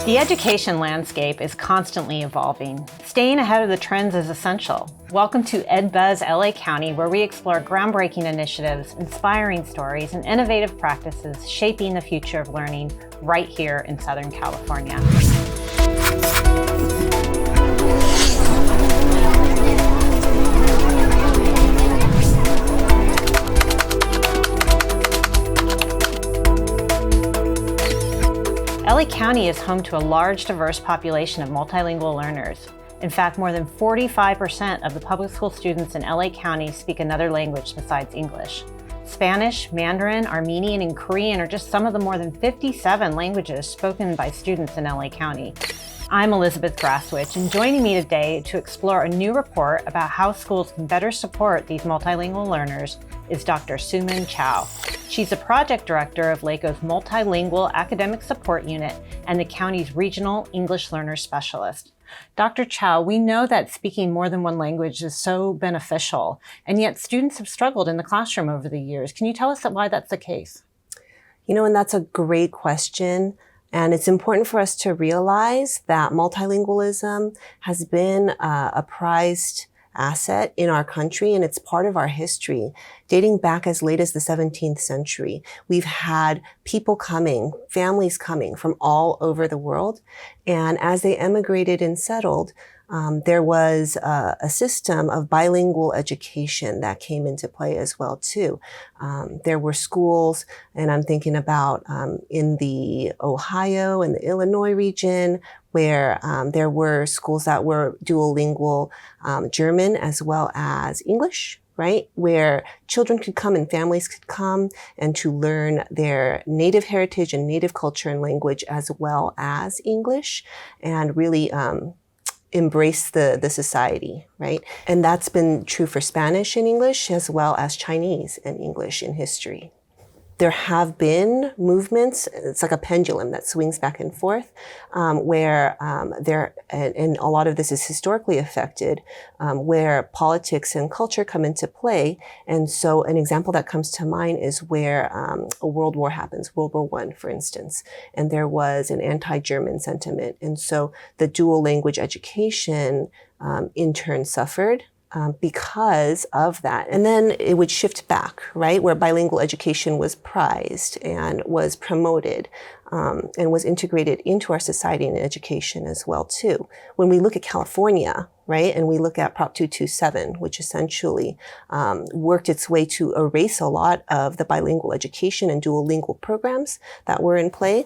The education landscape is constantly evolving. Staying ahead of the trends is essential. Welcome to EdBuzz LA County, where we explore groundbreaking initiatives, inspiring stories, and innovative practices shaping the future of learning right here in Southern California. LA County is home to a large, diverse population of multilingual learners. In fact, more than 45% of the public school students in LA County speak another language besides English. Spanish, Mandarin, Armenian, and Korean are just some of the more than 57 languages spoken by students in LA County. I'm Elizabeth Graswich, and joining me today to explore a new report about how schools can better support these multilingual learners is Dr. Soomin Chao. She's the project director of LACOE's Multilingual Academic Support Unit and the county's regional English learner specialist. Dr. Chao, we know that speaking more than one language is so beneficial, and yet students have struggled in the classroom over the years. Can you tell us why that's the case? And that's a great question. And it's important for us to realize that multilingualism has been a prized asset in our country, and it's part of our history. Dating back as late as the 17th century, we've had people coming, families coming from all over the world. And as they emigrated and settled, there was a system of bilingual education that came into play as well, too. There were schools, and I'm thinking about in the Ohio and the Illinois region, where there were schools that were duolingual, German as well as English, right? Where children could come and families could come and to learn their native heritage and native culture and language as well as English, and really embrace the society, right? And that's been true for Spanish and English as well as Chinese and English in history. There have been movements, it's like a pendulum that swings back and forth, where and a lot of this is historically affected, where politics and culture come into play. And so an example that comes to mind is where a world war happens, World War I, for instance, and there was an anti-German sentiment. And so the dual language education in turn suffered because of that. And then it would shift back, right, where bilingual education was prized and was promoted and was integrated into our society and education as well, too. When we look at California, right, and we look at Prop 227, which essentially worked its way to erase a lot of the bilingual education and dual lingual programs that were in play,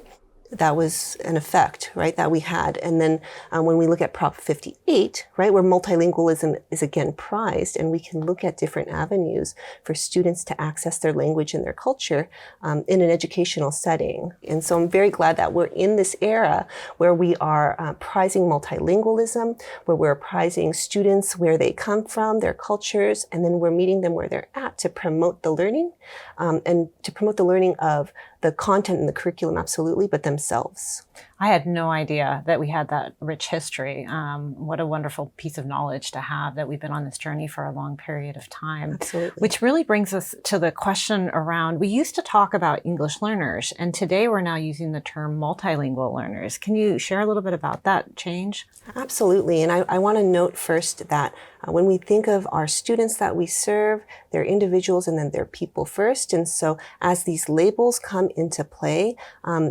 that was an effect, right, that we had. And then when we look at Prop 58, right, where multilingualism is again prized, and we can look at different avenues for students to access their language and their culture in an educational setting. And so I'm very glad that we're in this era where we are prizing multilingualism, where we're prizing students where they come from, their cultures, and then we're meeting them where they're at to promote the learning and to promote the learning of the content and the curriculum, absolutely, but themselves. I had no idea that we had that rich history. What a wonderful piece of knowledge to have, that we've been on this journey for a long period of time. Absolutely. Which really brings us to the question around, we used to talk about English learners, and today we're now using the term multilingual learners. Can you share a little bit about that change? Absolutely. And I want to note first that when we think of our students that we serve, they're individuals and then they're people first. And so as these labels come into play,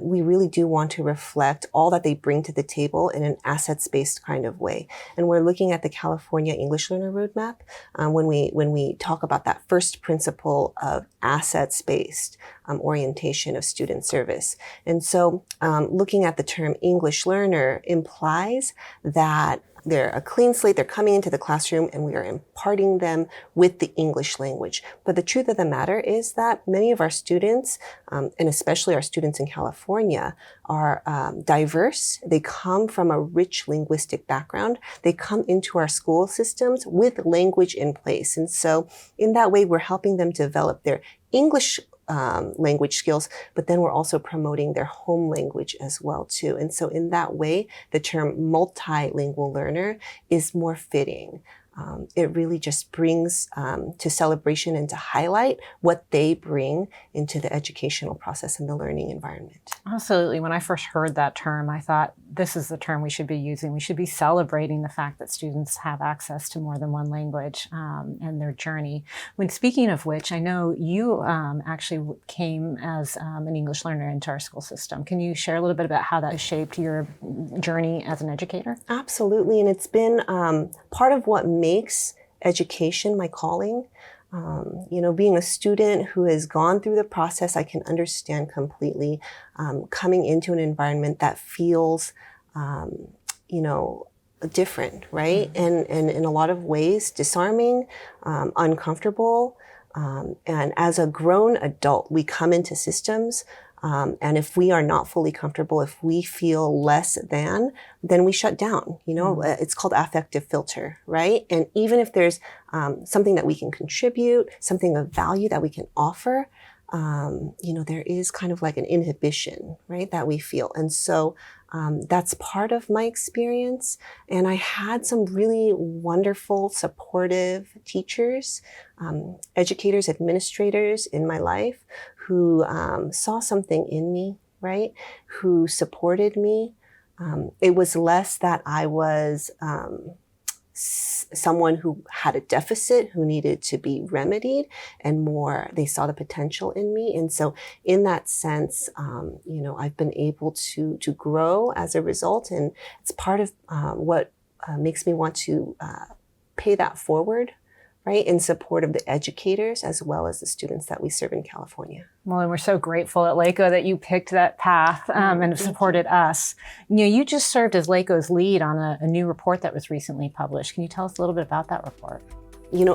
we really do want to reflect all that they bring to the table in an assets-based kind of way. And we're looking at the California English Learner Roadmap when we talk about that first principle of assets-based orientation of student service. And so looking at the term English learner implies that they're a clean slate, they're coming into the classroom, and we are imparting them with the English language. But the truth of the matter is that many of our students, and especially our students in California, are diverse. They come from a rich linguistic background. They come into our school systems with language in place. And so in that way, we're helping them develop their English language skills, but then we're also promoting their home language as well, too. And so in that way, the term multilingual learner is more fitting. It really just brings to celebration and to highlight what they bring into the educational process and the learning environment. Absolutely. When I first heard that term, I thought this is the term we should be using. We should be celebrating the fact that students have access to more than one language and their journey. When speaking of which, I know you actually came as an English learner into our school system. Can you share a little bit about how that has shaped your journey as an educator? Absolutely, and it's been part of what makes education my calling. Being a student who has gone through the process, I can understand completely coming into an environment that feels, different, right? And in a lot of ways, disarming, uncomfortable. And as a grown adult, we come into systems. And if we are not fully comfortable, if we feel less than, then we shut down. It's called affective filter, right? And even if there's something that we can contribute, something of value that we can offer, there is kind of like an inhibition, right, that we feel. And so that's part of my experience. And I had some really wonderful, supportive teachers, educators, administrators in my life who saw something in me, right, who supported me. It was less that I was someone who had a deficit who needed to be remedied, and more they saw the potential in me. And so in that sense, I've been able to grow as a result, and it's part of what makes me want to pay that forward, right, in support of the educators as well as the students that we serve in California. Well, and we're so grateful at LACOE that you picked that path and have supported us. You just served as LACOE's lead on a new report that was recently published. Can you tell us a little bit about that report?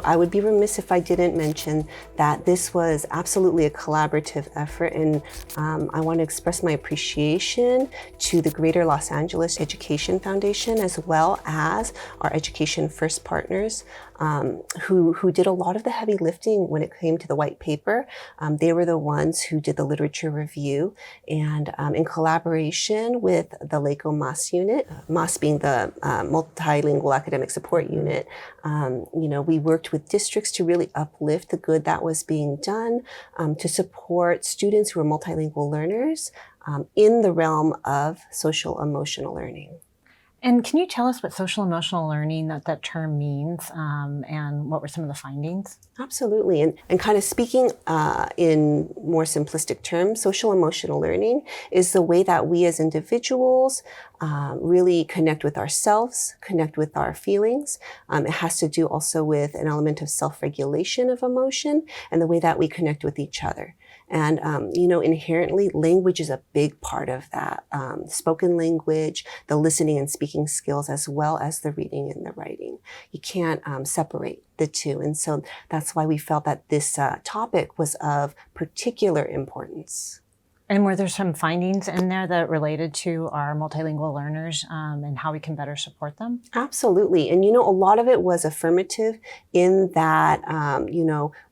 I would be remiss if I didn't mention that this was absolutely a collaborative effort, and I want to express my appreciation to the Greater Los Angeles Education Foundation as well as our Education First partners who did a lot of the heavy lifting when it came to the white paper. They were the ones who did the literature review, and in collaboration with the LACOE MAS unit, MAS being the Multilingual Academic Support Unit, we worked with districts to really uplift the good that was being done to support students who are multilingual learners in the realm of social emotional learning. And can you tell us what social emotional learning, that term means, and what were some of the findings? Absolutely. And kind of speaking in more simplistic terms, social emotional learning is the way that we as individuals really connect with ourselves, connect with our feelings. It has to do also with an element of self-regulation of emotion and the way that we connect with each other. And, inherently, language is a big part of that. Spoken language, the listening and speaking skills, as well as the reading and the writing. You can't separate the two. And so that's why we felt that this topic was of particular importance. And were there some findings in there that related to our multilingual learners and how we can better support them? Absolutely. And, a lot of it was affirmative in that,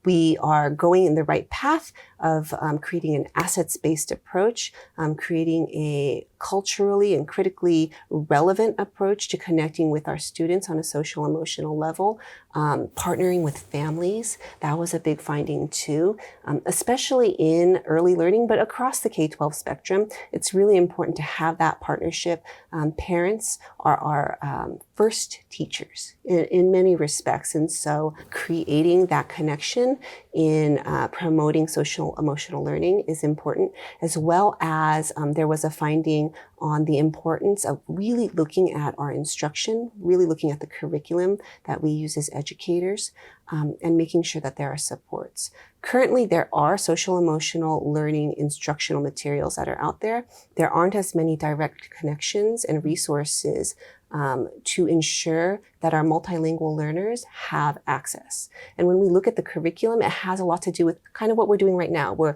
we are going in the right path of creating an assets-based approach, creating a culturally and critically relevant approach to connecting with our students on a social emotional level, partnering with families. That was a big finding too, especially in early learning, but across the K-12 spectrum. It's really important to have that partnership. Parents are our first teachers in many respects. And so creating that connection in promoting social emotional learning is important, as well as there was a finding on the importance of really looking at our instruction, really looking at the curriculum that we use as educators, and making sure that there are supports. Currently, there are social emotional learning instructional materials that are out there. There aren't as many direct connections and resources to ensure that our multilingual learners have access. And when we look at the curriculum, it has a lot to do with kind of what we're doing right now. We're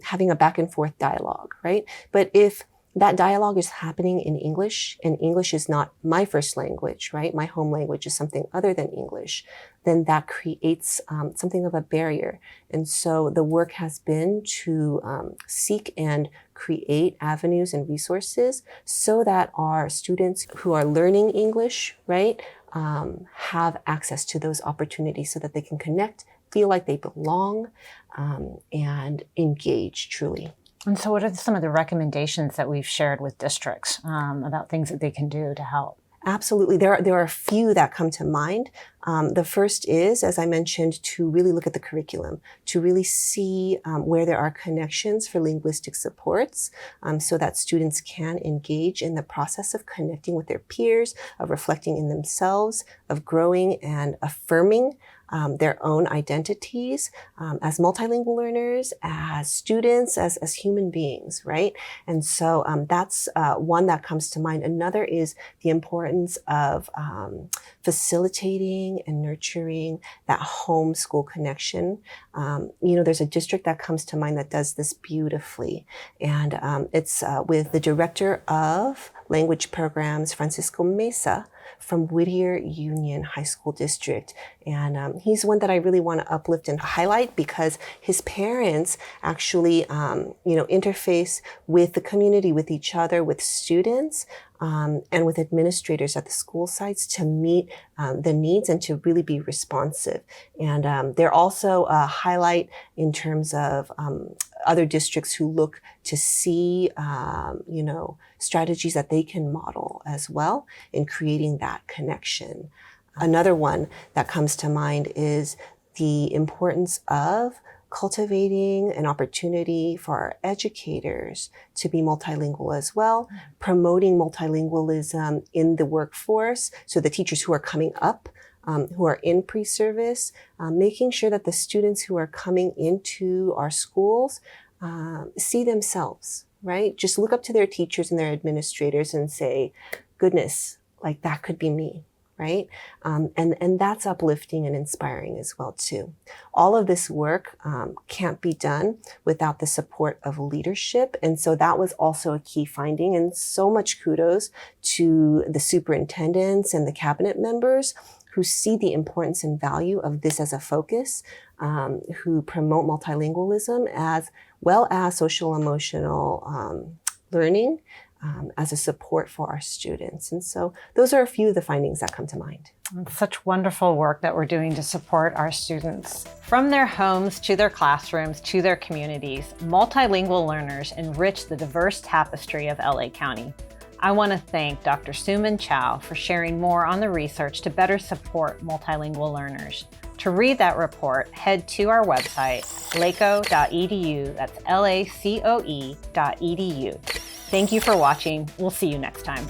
having a back and forth dialogue, right? But if that dialogue is happening in English, and English is not my first language, right? My home language is something other than English, then that creates something of a barrier. And so the work has been to seek and create avenues and resources so that our students who are learning English, right, have access to those opportunities so that they can connect, feel like they belong, and engage truly. And so what are some of the recommendations that we've shared with districts about things that they can do to help? Absolutely. There are a few that come to mind. The first is, as I mentioned, to really look at the curriculum, to really see where there are connections for linguistic supports, so that students can engage in the process of connecting with their peers, of reflecting in themselves, of growing and affirming their own identities as multilingual learners, as students, as human beings, right? And so that's one that comes to mind. Another is the importance of facilitating and nurturing that home-school connection. There's a district that comes to mind that does this beautifully, and it's with the director of language programs, Francisco Mesa, from Whittier Union High School District. And he's one that I really want to uplift and highlight because his parents actually, interface with the community, with each other, with students, and with administrators at the school sites to meet the needs and to really be responsive. And they're also a highlight in terms of other districts who look to see, strategies that they can model as well in creating that connection. Another one that comes to mind is the importance of cultivating an opportunity for our educators to be multilingual as well, promoting multilingualism in the workforce. So the teachers who are coming up, who are in pre-service, making sure that the students who are coming into our schools see themselves, right? Just look up to their teachers and their administrators and say, goodness, like that could be me, right? And that's uplifting and inspiring as well too. All of this work can't be done without the support of leadership. And so that was also a key finding, and so much kudos to the superintendents and the cabinet members who see the importance and value of this as a focus, who promote multilingualism as well as social emotional learning as a support for our students. And so those are a few of the findings that come to mind. Such wonderful work that we're doing to support our students. From their homes to their classrooms to their communities, multilingual learners enrich the diverse tapestry of LA County. I want to thank Dr. Soomin Chao for sharing more on the research to better support multilingual learners. To read that report, head to our website, lacoe.edu. That's LACOE.edu. Thank you for watching. We'll see you next time.